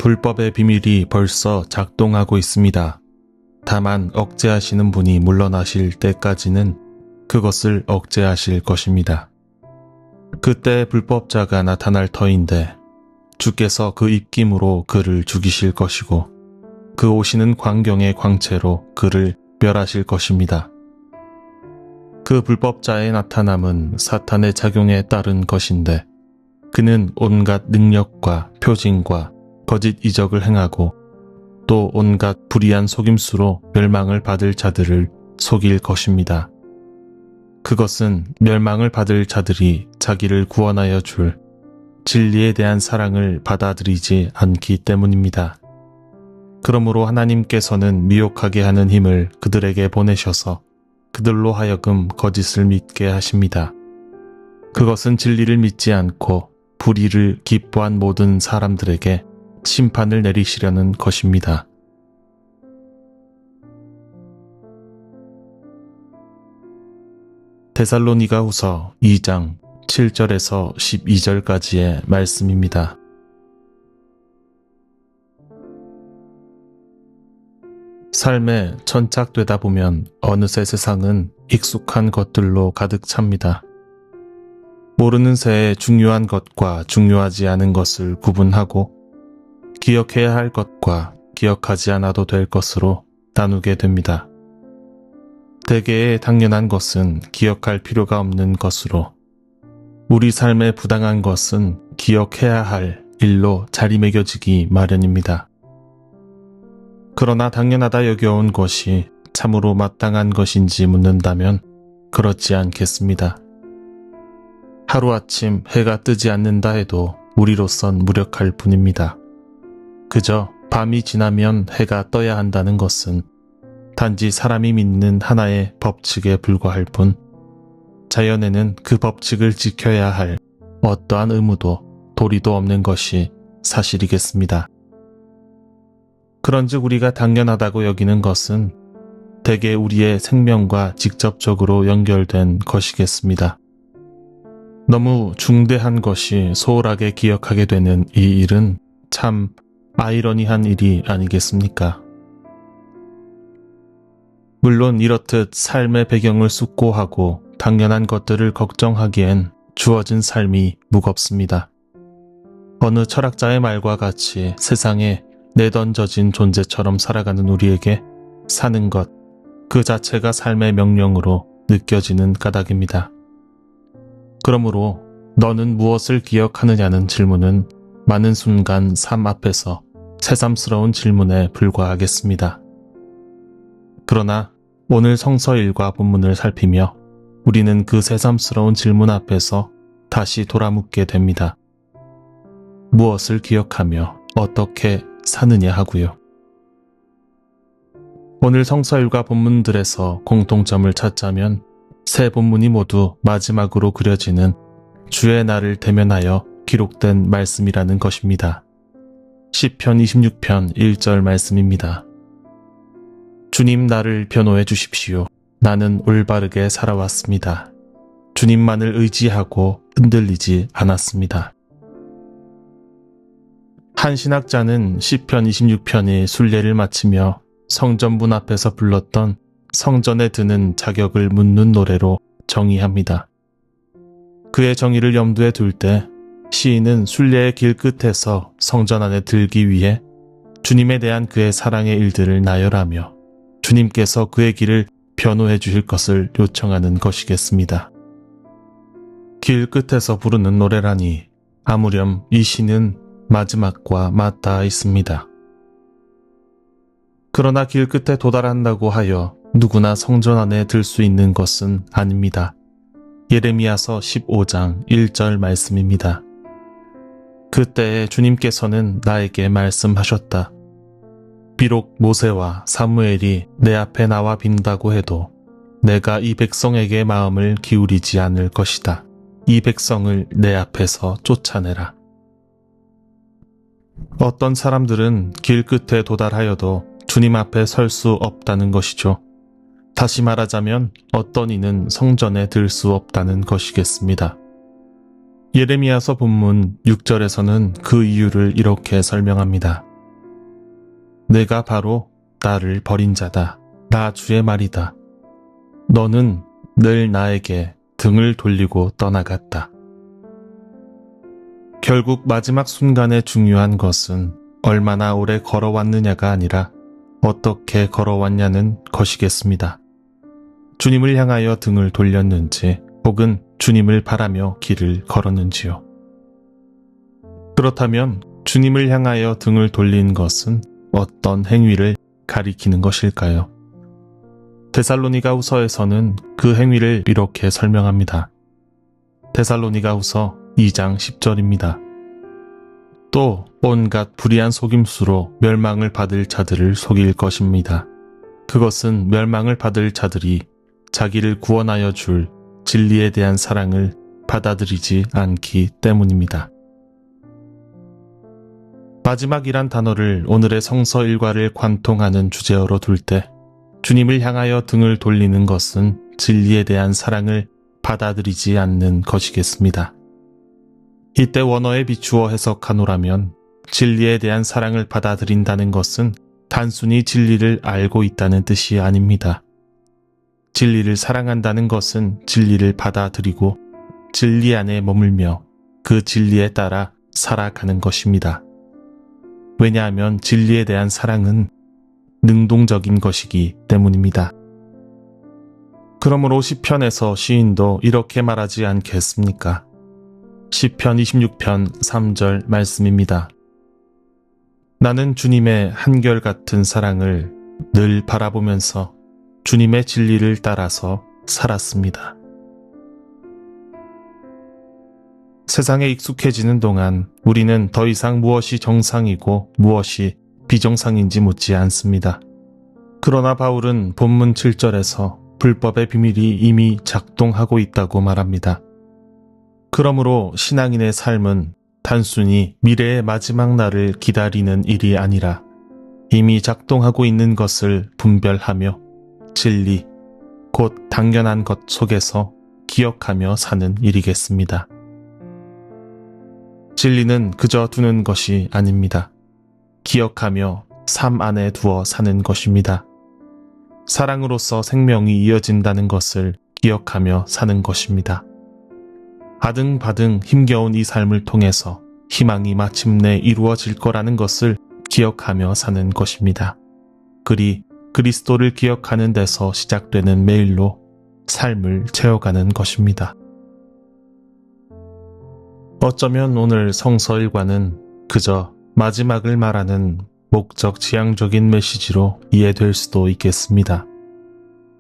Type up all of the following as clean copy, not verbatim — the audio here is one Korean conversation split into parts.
불법의 비밀이 벌써 작동하고 있습니다. 다만 억제하시는 분이 물러나실 때까지는 그것을 억제하실 것입니다. 그때 불법자가 나타날 터인데 주께서 그 입김으로 그를 죽이실 것이고 그 오시는 광경의 광채로 그를 멸하실 것입니다. 그 불법자의 나타남은 사탄의 작용에 따른 것인데 그는 온갖 능력과 표징과 거짓 이적을 행하고 또 온갖 불의한 속임수로 멸망을 받을 자들을 속일 것입니다. 그것은 멸망을 받을 자들이 자기를 구원하여 줄 진리에 대한 사랑을 받아들이지 않기 때문입니다. 그러므로 하나님께서는 미혹하게 하는 힘을 그들에게 보내셔서 그들로 하여금 거짓을 믿게 하십니다. 그것은 진리를 믿지 않고 불의를 기뻐한 모든 사람들에게 심판을 내리시려는 것입니다. 데살로니가후서 2장 7절에서 12절까지의 말씀입니다. 삶에 천착되다 보면 어느새 세상은 익숙한 것들로 가득 찹니다. 모르는 새에 중요한 것과 중요하지 않은 것을 구분하고 기억해야 할 것과 기억하지 않아도 될 것으로 나누게 됩니다. 대개의 당연한 것은 기억할 필요가 없는 것으로 우리 삶에 부당한 것은 기억해야 할 일로 자리매겨지기 마련입니다. 그러나 당연하다 여겨온 것이 참으로 마땅한 것인지 묻는다면 그렇지 않겠습니다. 하루아침 해가 뜨지 않는다 해도 우리로선 무력할 뿐입니다. 그저 밤이 지나면 해가 떠야 한다는 것은 단지 사람이 믿는 하나의 법칙에 불과할 뿐 자연에는 그 법칙을 지켜야 할 어떠한 의무도 도리도 없는 것이 사실이겠습니다. 그런즉 우리가 당연하다고 여기는 것은 대개 우리의 생명과 직접적으로 연결된 것이겠습니다. 너무 중대한 것이 소홀하게 기억하게 되는 이 일은 참 아이러니한 일이 아니겠습니까? 물론 이렇듯 삶의 배경을 숙고하고 당연한 것들을 걱정하기엔 주어진 삶이 무겁습니다. 어느 철학자의 말과 같이 세상에 내던져진 존재처럼 살아가는 우리에게 사는 것, 그 자체가 삶의 명령으로 느껴지는 까닭입니다. 그러므로 너는 무엇을 기억하느냐는 질문은 많은 순간 삶 앞에서 새삼스러운 질문에 불과하겠습니다. 그러나 오늘 성서 1과 본문을 살피며 우리는 그 새삼스러운 질문 앞에서 다시 돌아묻게 됩니다. 무엇을 기억하며 어떻게 사느냐 하고요. 오늘 성서 1과 본문들에서 공통점을 찾자면 세 본문이 모두 마지막으로 그려지는 주의 날을 대면하여 기록된 말씀이라는 것입니다. 시편 26편 1절 말씀입니다. 주님 나를 변호해 주십시오. 나는 올바르게 살아왔습니다. 주님만을 의지하고 흔들리지 않았습니다. 한 신학자는 시편 26편의 순례를 마치며 성전 문 앞에서 불렀던 성전에 드는 자격을 묻는 노래로 정의합니다. 그의 정의를 염두에 둘 때 시인은 순례의 길 끝에서 성전 안에 들기 위해 주님에 대한 그의 사랑의 일들을 나열하며 주님께서 그의 길을 변호해 주실 것을 요청하는 것이겠습니다. 길 끝에서 부르는 노래라니 아무렴 이 시는 마지막과 맞닿아 있습니다. 그러나 길 끝에 도달한다고 하여 누구나 성전 안에 들 수 있는 것은 아닙니다. 예레미야서 15장 1절 말씀입니다. 그때에 주님께서는 나에게 말씀하셨다. 비록 모세와 사무엘이 내 앞에 나와 빈다고 해도 내가 이 백성에게 마음을 기울이지 않을 것이다. 이 백성을 내 앞에서 쫓아내라. 어떤 사람들은 길 끝에 도달하여도 주님 앞에 설 수 없다는 것이죠. 다시 말하자면 어떤 이는 성전에 들 수 없다는 것이겠습니다. 예레미야서 본문 6절에서는 그 이유를 이렇게 설명합니다. 내가 바로 나를 버린 자다. 나 주의 말이다. 너는 늘 나에게 등을 돌리고 떠나갔다. 결국 마지막 순간에 중요한 것은 얼마나 오래 걸어왔느냐가 아니라 어떻게 걸어왔냐는 것이겠습니다. 주님을 향하여 등을 돌렸는지 혹은 주님을 바라며 길을 걸었는지요. 그렇다면 주님을 향하여 등을 돌린 것은 어떤 행위를 가리키는 것일까요? 데살로니가후서에서는 그 행위를 이렇게 설명합니다. 데살로니가후서 2장 10절입니다. 또 온갖 불의한 속임수로 멸망을 받을 자들을 속일 것입니다. 그것은 멸망을 받을 자들이 자기를 구원하여 줄 진리에 대한 사랑을 받아들이지 않기 때문입니다. 마지막이란 단어를 오늘의 성서 일과를 관통하는 주제어로 둘 때 주님을 향하여 등을 돌리는 것은 진리에 대한 사랑을 받아들이지 않는 것이겠습니다. 이때 원어에 비추어 해석하노라면 진리에 대한 사랑을 받아들인다는 것은 단순히 진리를 알고 있다는 뜻이 아닙니다. 진리를 사랑한다는 것은 진리를 받아들이고 진리 안에 머물며 그 진리에 따라 살아가는 것입니다. 왜냐하면 진리에 대한 사랑은 능동적인 것이기 때문입니다. 그러므로 시편에서 시인도 이렇게 말하지 않겠습니까? 시편 26편 3절 말씀입니다. 나는 주님의 한결같은 사랑을 늘 바라보면서 주님의 진리를 따라서 살았습니다. 세상에 익숙해지는 동안 우리는 더 이상 무엇이 정상이고 무엇이 비정상인지 묻지 않습니다. 그러나 바울은 본문 7절에서 불법의 비밀이 이미 작동하고 있다고 말합니다. 그러므로 신앙인의 삶은 단순히 미래의 마지막 날을 기다리는 일이 아니라 이미 작동하고 있는 것을 분별하며 진리, 곧 당연한 것 속에서 기억하며 사는 일이겠습니다. 진리는 그저 두는 것이 아닙니다. 기억하며 삶 안에 두어 사는 것입니다. 사랑으로서 생명이 이어진다는 것을 기억하며 사는 것입니다. 아등바등 힘겨운 이 삶을 통해서 희망이 마침내 이루어질 거라는 것을 기억하며 사는 것입니다. 그리 그리스도를 기억하는 데서 시작되는 매일로 삶을 채워가는 것입니다. 어쩌면 오늘 성서 일과는 그저 마지막을 말하는 목적 지향적인 메시지로 이해될 수도 있겠습니다.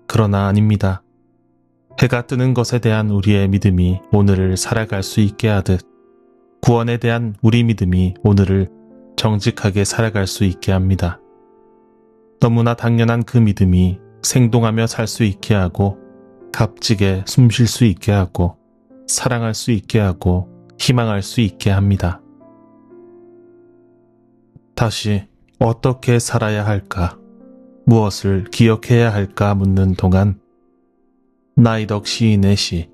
그러나 아닙니다. 해가 뜨는 것에 대한 우리의 믿음이 오늘을 살아갈 수 있게 하듯 구원에 대한 우리 믿음이 오늘을 정직하게 살아갈 수 있게 합니다. 너무나 당연한 그 믿음이 생동하며 살 수 있게 하고 값지게 숨쉴 수 있게 하고 사랑할 수 있게 하고 희망할 수 있게 합니다. 다시 어떻게 살아야 할까? 무엇을 기억해야 할까 묻는 동안 나이덕 시인의 시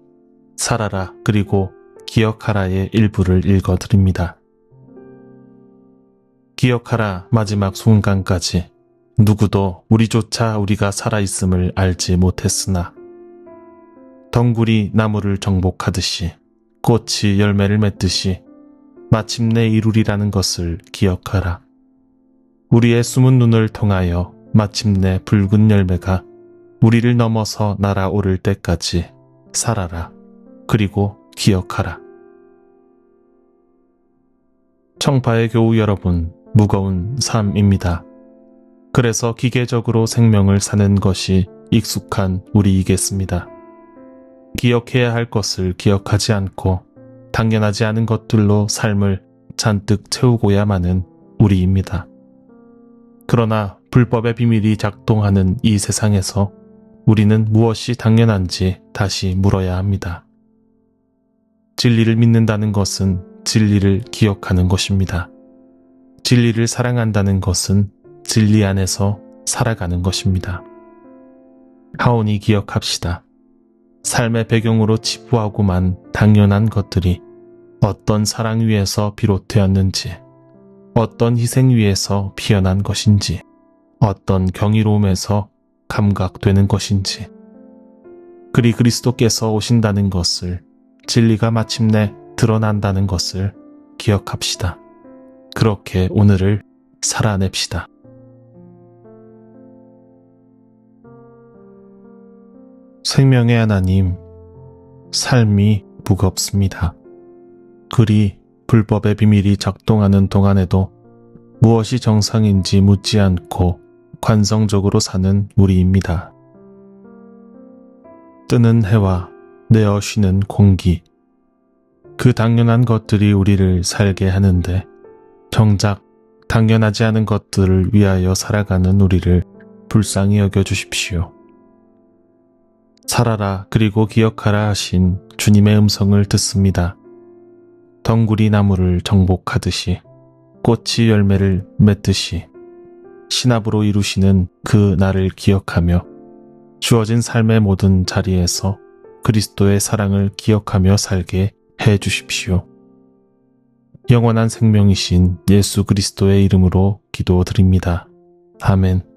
살아라 그리고 기억하라의 일부를 읽어드립니다. 기억하라 마지막 순간까지 누구도 우리조차 우리가 살아있음을 알지 못했으나 덩굴이 나무를 정복하듯이 꽃이 열매를 맺듯이 마침내 이루리라는 것을 기억하라. 우리의 숨은 눈을 통하여 마침내 붉은 열매가 우리를 넘어서 날아오를 때까지 살아라. 그리고 기억하라. 청파의 교우 여러분, 무거운 삶입니다. 그래서 기계적으로 생명을 사는 것이 익숙한 우리이겠습니다. 기억해야 할 것을 기억하지 않고 당연하지 않은 것들로 삶을 잔뜩 채우고야만은 우리입니다. 그러나 불법의 비밀이 작동하는 이 세상에서 우리는 무엇이 당연한지 다시 물어야 합니다. 진리를 믿는다는 것은 진리를 기억하는 것입니다. 진리를 사랑한다는 것은 진리 안에서 살아가는 것입니다. 하오니 기억합시다. 삶의 배경으로 치부하고만 당연한 것들이 어떤 사랑 위에서 비롯되었는지, 어떤 희생 위에서 피어난 것인지, 어떤 경이로움에서 감각되는 것인지, 그리 그리스도께서 오신다는 것을, 진리가 마침내 드러난다는 것을 기억합시다. 그렇게 오늘을 살아냅시다. 생명의 하나님, 삶이 무겁습니다. 그리 불법의 비밀이 작동하는 동안에도 무엇이 정상인지 묻지 않고 관성적으로 사는 우리입니다. 뜨는 해와 내어 쉬는 공기, 그 당연한 것들이 우리를 살게 하는데 정작 당연하지 않은 것들을 위하여 살아가는 우리를 불쌍히 여겨주십시오. 살아라 그리고 기억하라 하신 주님의 음성을 듣습니다. 덩구리 나무를 정복하듯이, 꽃이 열매를 맺듯이 신압으로 이루시는 그 날을 기억하며 주어진 삶의 모든 자리에서 그리스도의 사랑을 기억하며 살게 해 주십시오. 영원한 생명이신 예수 그리스도의 이름으로 기도드립니다. 아멘.